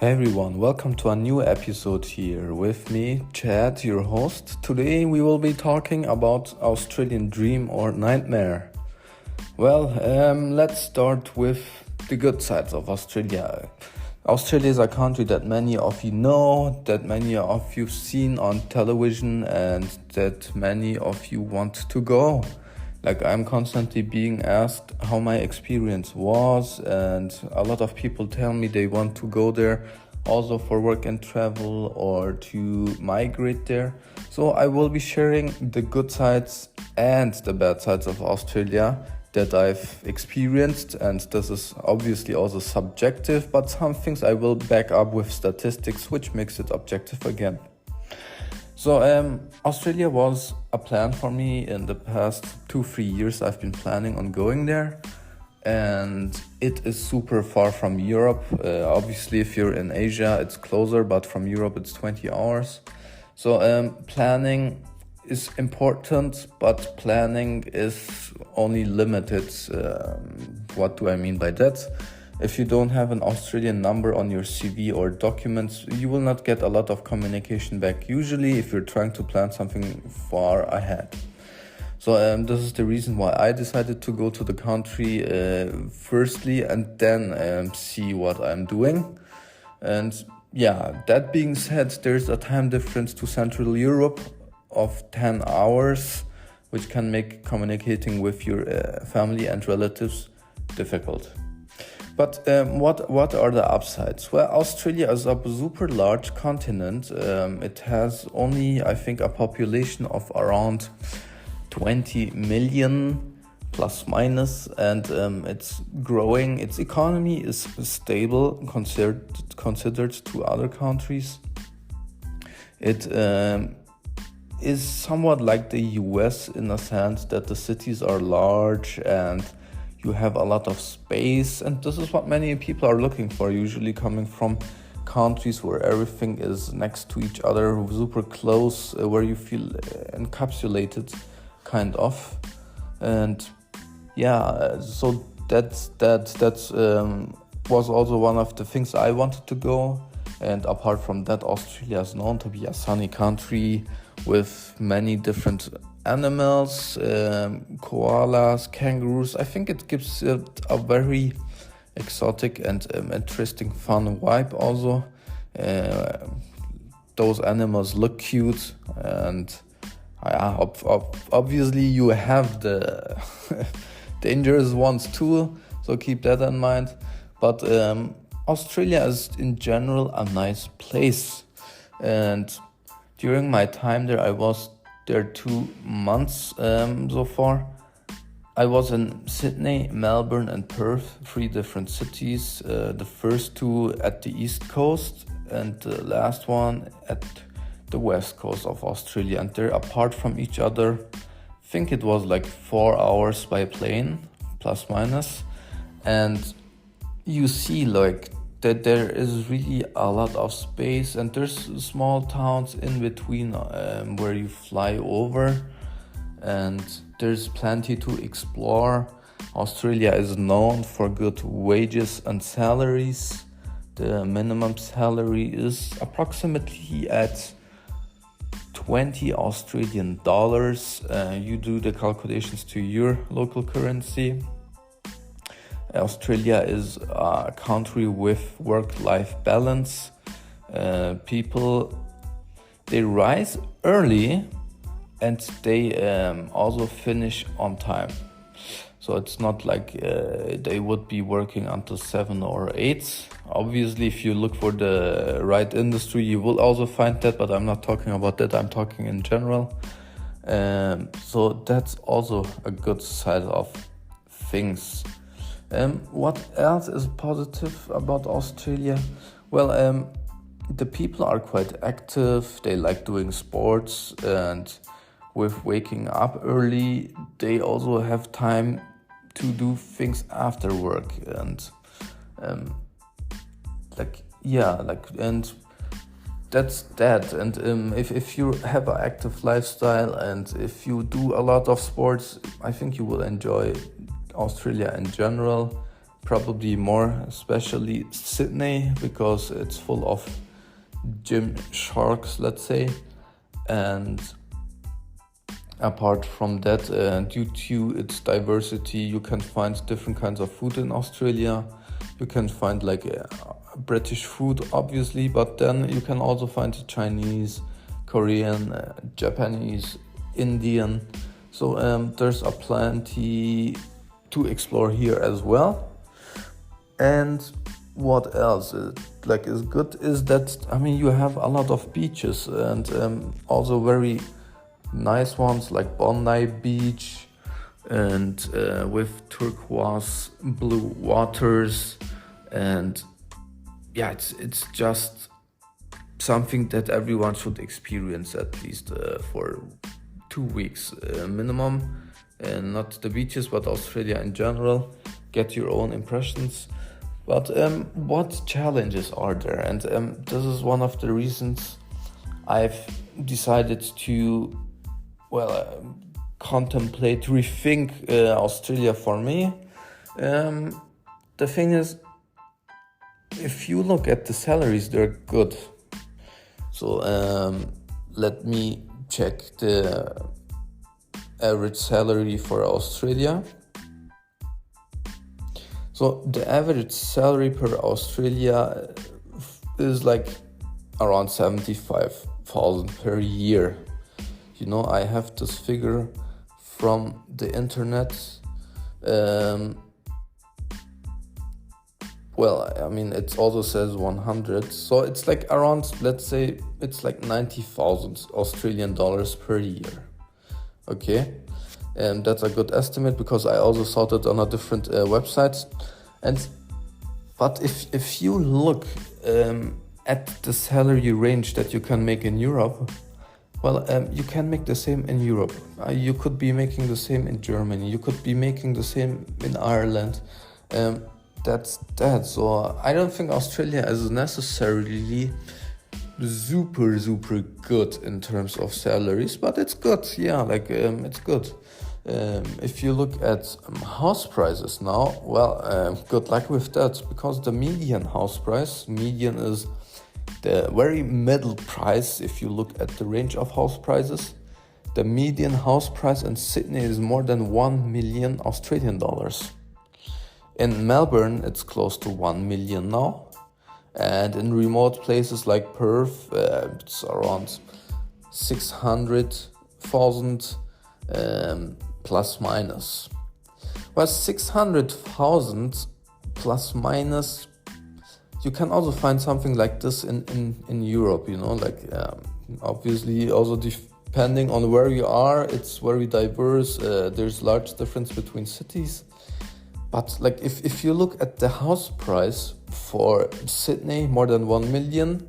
Hey everyone, welcome to a new episode here with me, Chad, your host. Today we will be talking about Australian dream or nightmare. Let's start with the good sides of Australia. Australia is a country that many of you know, that many of you've seen on television, and that many of you want to go. Like, I'm constantly being asked how my experience was, and a lot of people tell me they want to go there also for work and travel or to migrate there. So I will be sharing the good sides and the bad sides of Australia that I've experienced, and this is obviously also subjective, but some things I will back up with statistics, which makes it objective again. So Australia was a plan for me in the past 2-3 years. I've been planning on going there, and it is super far from Europe. Obviously, if you're in Asia, it's closer, but from Europe, it's 20 hours. So planning is important, but planning is only limited. What do I mean by that? If you don't have an Australian number on your CV or documents, you will not get a lot of communication back, usually if you're trying to plan something far ahead. So this is the reason why I decided to go to the country firstly, and then see what I'm doing. And yeah, that being said, there's a time difference to Central Europe of 10 hours, which can make communicating with your family and relatives difficult. But what are the upsides? Well, Australia is a super large continent. It has only, I think, a population of around 20 million plus minus, and it's growing. Its economy is stable considered to other countries. It is somewhat like the US in a sense that the cities are large and you have a lot of space, and this is what many people are looking for, usually coming from countries where everything is next to each other, super close, where you feel encapsulated, kind of. And yeah, so that's was also one of the things I wanted to go. And apart from that, Australia is known to be a sunny country with many different animals, koalas, kangaroos. I think it gives it a very exotic and interesting, fun vibe also. Those animals look cute, and obviously you have the dangerous ones too, so keep that in mind. But Australia is in general a nice place, and during my time there, I was there 2 months so far. I was in Sydney, Melbourne and Perth, 3 different cities. The first 2 at the east coast and the last one at the west coast of Australia. And they're apart from each other. I think it was like 4 hours by plane, plus minus. And you see like that there is really a lot of space, and there's small towns in between where you fly over, and there's plenty to explore. Australia is known for good wages and salaries. The minimum salary is approximately at 20 Australian dollars. You do the calculations to your local currency. Australia is a country with work-life balance. People, they rise early and they also finish on time. So it's not like they would be working until 7 or 8. Obviously, if you look for the right industry, you will also find that, but I'm not talking about that. I'm talking in general. So that's also a good side of things. What else is positive about Australia? Well, the people are quite active. They like doing sports, and with waking up early, they also have time to do things after work. And and that's that. And if you have an active lifestyle and if you do a lot of sports, I think you will enjoy Australia in general. probably more, especially Sydney, because it's full of gym sharks, let's say. And apart from that, due to its diversity, you can find different kinds of food in Australia. You can find like British food, obviously, but then you can also find Chinese, Korean, Japanese, Indian. So there's a plenty to explore here as well. And what else is good is that, I mean, you have a lot of beaches, and also very nice ones like Bondi Beach, and with turquoise blue waters. And yeah, it's just something that everyone should experience at least for 2 weeks minimum. And not the beaches, but Australia in general. Get your own impressions. But what challenges are there? And this is one of the reasons I've decided to, contemplate, rethink Australia for me. The thing is, if you look at the salaries, they're good. So let me check the average salary for Australia. So the average salary per Australia is like around 75,000 per year. You know, I have this figure from the internet. It also says 100. So it's like around, let's say, it's like 90,000 Australian dollars per year. Okay, and that's a good estimate because I also saw it on a different websites. But if you look at the salary range that you can make in Europe, you can make the same in Europe. You could be making the same in Germany. You could be making the same in Ireland. That's that. So I don't think Australia is necessarily super good in terms of salaries, but it's good. Yeah, it's good. If you look at house prices now, good luck with that, because the median house price, median is the very middle price. If you look at the range of house prices, the median house price in Sydney is more than 1 million Australian dollars. In Melbourne, it's close to 1 million now. And in remote places like Perth, it's around 600,000 plus minus. Well, 600,000 plus minus, you can also find something like this in Europe, you know, obviously also depending on where you are, it's very diverse. There's large difference between cities. But if you look at the house price for Sydney, more than 1 million,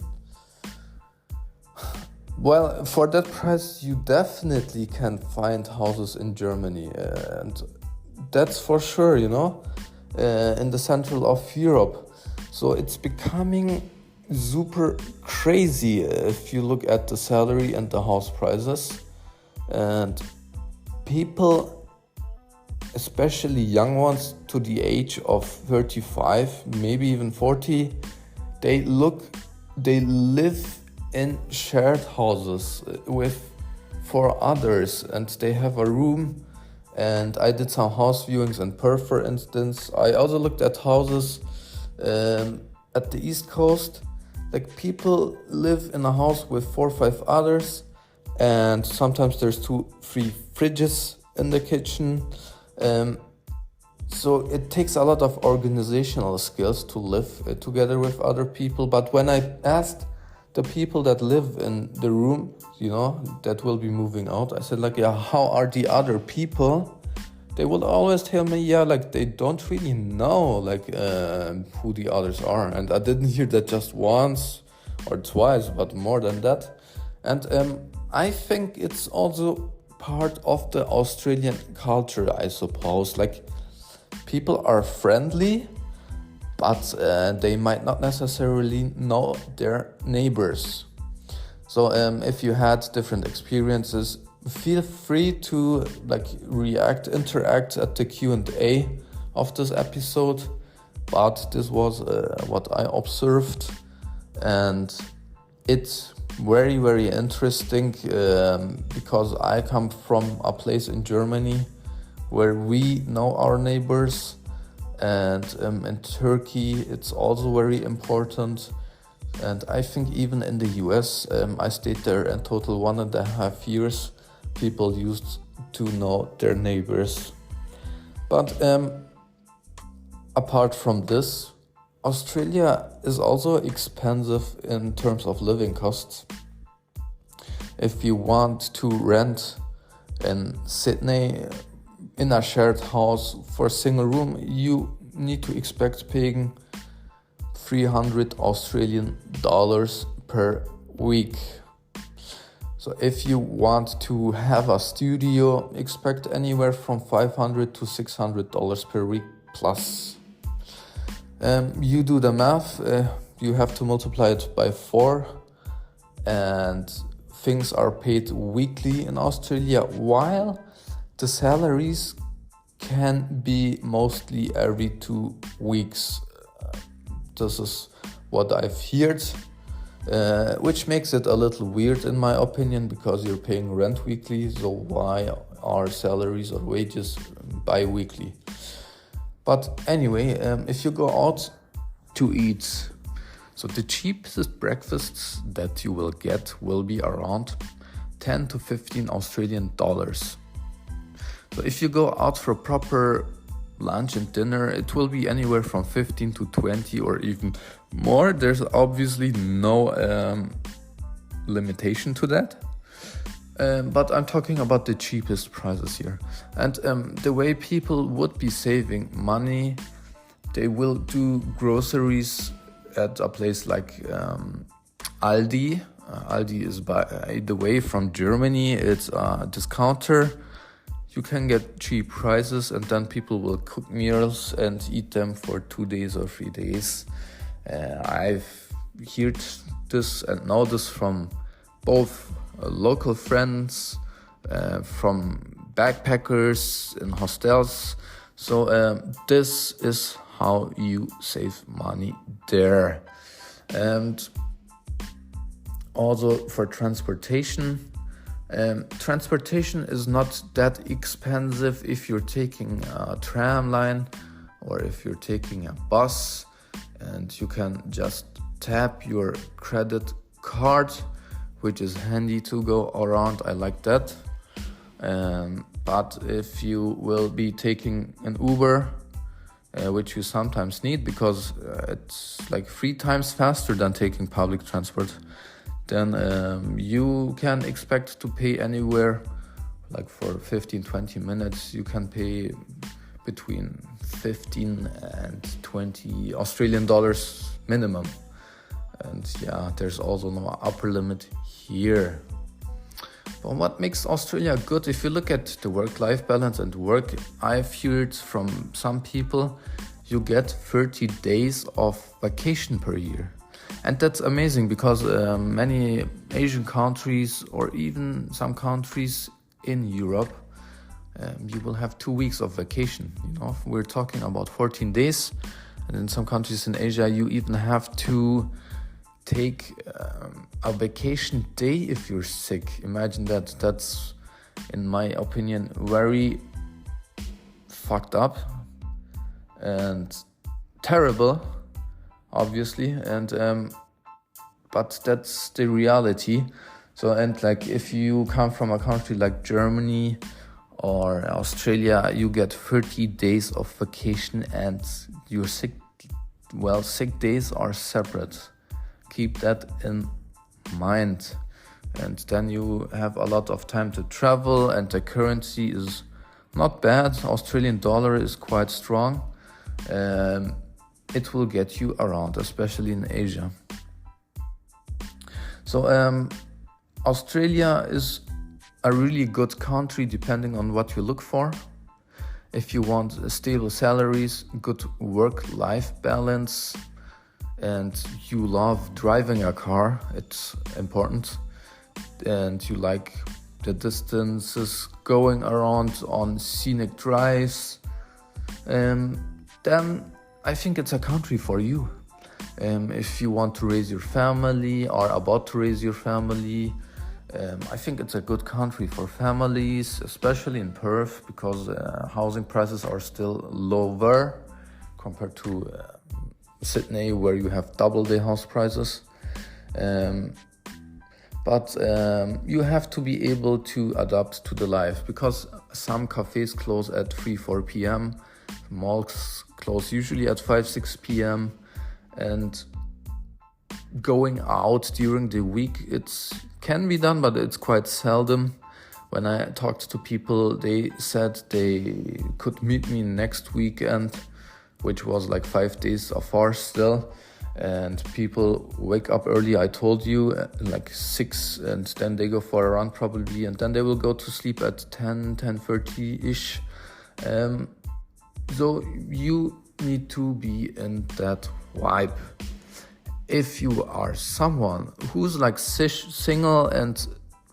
for that price you definitely can find houses in Germany, and that's for sure, you know, in the central of Europe. So it's becoming super crazy if you look at the salary and the house prices, and people, especially young ones to the age of 35, maybe even 40, they live in shared houses with 4 others, and they have a room. And I did some house viewings in Perth, for instance. I also looked at houses at the East Coast. Like, people live in a house with 4 or 5 others, and sometimes there's 2-3 fridges in the kitchen. So it takes a lot of organizational skills to live together with other people. But when I asked the people that live in the room, you know, that will be moving out, I said, how are the other people? They will always tell me, they don't really know, who the others are. And I didn't hear that just once or twice, but more than that. And I think it's also part of the Australian culture, I suppose. People are friendly, but they might not necessarily know their neighbors. So if you had different experiences, feel free to interact at the Q&A of this episode. but this was what I observed, and it's very, very interesting because I come from a place in Germany where we know our neighbors, and in Turkey it's also very important, and I think even in the US, I stayed there in total 1.5 years, people used to know their neighbors. But apart from this, Australia is also expensive in terms of living costs. If you want to rent in Sydney in a shared house for a single room, you need to expect paying 300 Australian dollars per week. So if you want to have a studio, expect anywhere from $500 to $600 per week plus. You do the math, you have to multiply it by 4, and things are paid weekly in Australia, while the salaries can be mostly every 2 weeks. This is what I've heard, which makes it a little weird in my opinion, because you're paying rent weekly, so why are salaries or wages bi-weekly? But anyway, if you go out to eat, so the cheapest breakfasts that you will get will be around 10 to 15 Australian dollars. So if you go out for proper lunch and dinner, it will be anywhere from 15 to 20 or even more. There's obviously no limitation to that. But I'm talking about the cheapest prices here. And the way people would be saving money, they will do groceries at a place like Aldi. Aldi is, by the way, from Germany. It's a discounter. You can get cheap prices, and then people will cook meals and eat them for 2 days or 3 days. I've heard this and know this from both local friends, from backpackers in hostels. So this is how you save money there. And also for transportation. Transportation is not that expensive if you're taking a tram line or if you're taking a bus, and you can just tap your credit card, which is handy to go around. I like that. But if you will be taking an Uber, which you sometimes need because it's like 3 times faster than taking public transport, then you can expect to pay anywhere, like for 15-20 minutes, you can pay between 15 and 20 Australian dollars minimum. And yeah, there's also no upper limit here. But what makes Australia good? If you look at the work-life balance and work, I've heard from some people, you get 30 days of vacation per year. And that's amazing because many Asian countries or even some countries in Europe, you will have 2 weeks of vacation. You know, we're talking about 14 days. And in some countries in Asia, you even have to take a vacation day if you're sick. Imagine that. That's, in my opinion, very fucked up and terrible, obviously. And but that's the reality. So, and like if you come from a country like Germany or Australia, you get 30 days of vacation, and your sick days are separate. Keep that in mind. And then you have a lot of time to travel, and the currency is not bad. Australian dollar is quite strong. It will get you around, especially in Asia. So Australia is a really good country depending on what you look for. If you want stable salaries, good work-life balance, and you love driving a car, it's important, and you like the distances going around on scenic drives, then I think it's a country for you. If you want to raise your family or about to raise your family, I think it's a good country for families, especially in Perth, because housing prices are still lower compared to Sydney, where you have double the house prices. But you have to be able to adapt to the life, because some cafes close at 3-4 p.m. Malls close usually at 5-6 p.m. and going out during the week, it can be done, but it's quite seldom. When I talked to people, they said they could meet me next weekend, which was like 5 days afar still. And people wake up early, I told you, like 6, and then they go for a run probably, and then they will go to sleep at 10:30-ish. So you need to be in that vibe. If you are someone who's like single and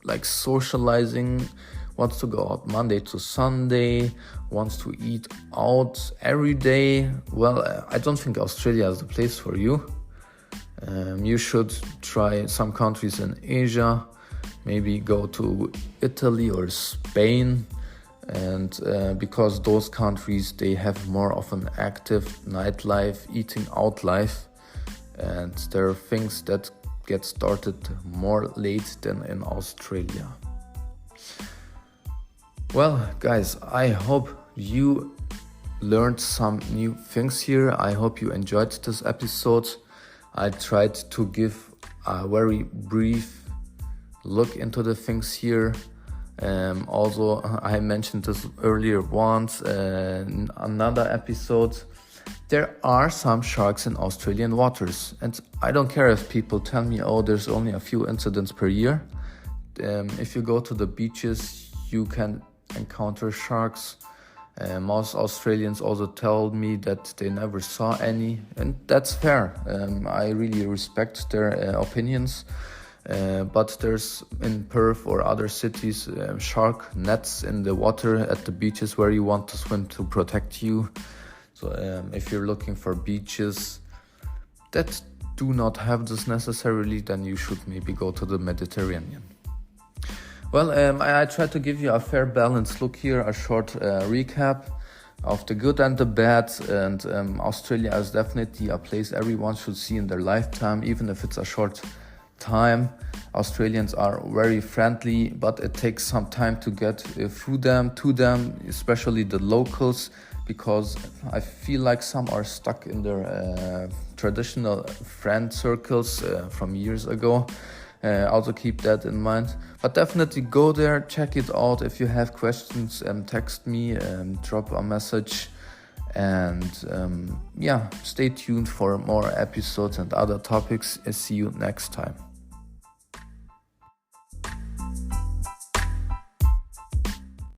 like socializing, wants to go out Monday to Sunday, wants to eat out every day, well, I don't think Australia is the place for you. You should try some countries in Asia, maybe go to Italy or Spain, and because those countries, they have more of an active nightlife, eating out life, and there are things that get started more late than in Australia. Well, guys, I hope you learned some new things here. I hope you enjoyed this episode. I tried to give a very brief look into the things here. Also, I mentioned this earlier once in another episode. There are some sharks in Australian waters, and I don't care if people tell me, oh, there's only a few incidents per year. If you go to the beaches, you can encounter sharks. Most Australians also tell me that they never saw any, and that's fair. I really respect their opinions. But there's in Perth or other cities shark nets in the water at the beaches where you want to swim to protect you. So if you're looking for beaches that do not have this necessarily, then you should maybe go to the Mediterranean. Well, I tried to give you a fair balanced look here, a short recap of the good and the bad, and Australia is definitely a place everyone should see in their lifetime, even if it's a short time. Australians are very friendly, but it takes some time to get through them, to them, especially the locals, because I feel like some are stuck in their traditional friend circles from years ago. Also keep that in mind, but definitely go there, check it out. If you have questions, text me, drop a message, and stay tuned for more episodes and other topics. See you next time.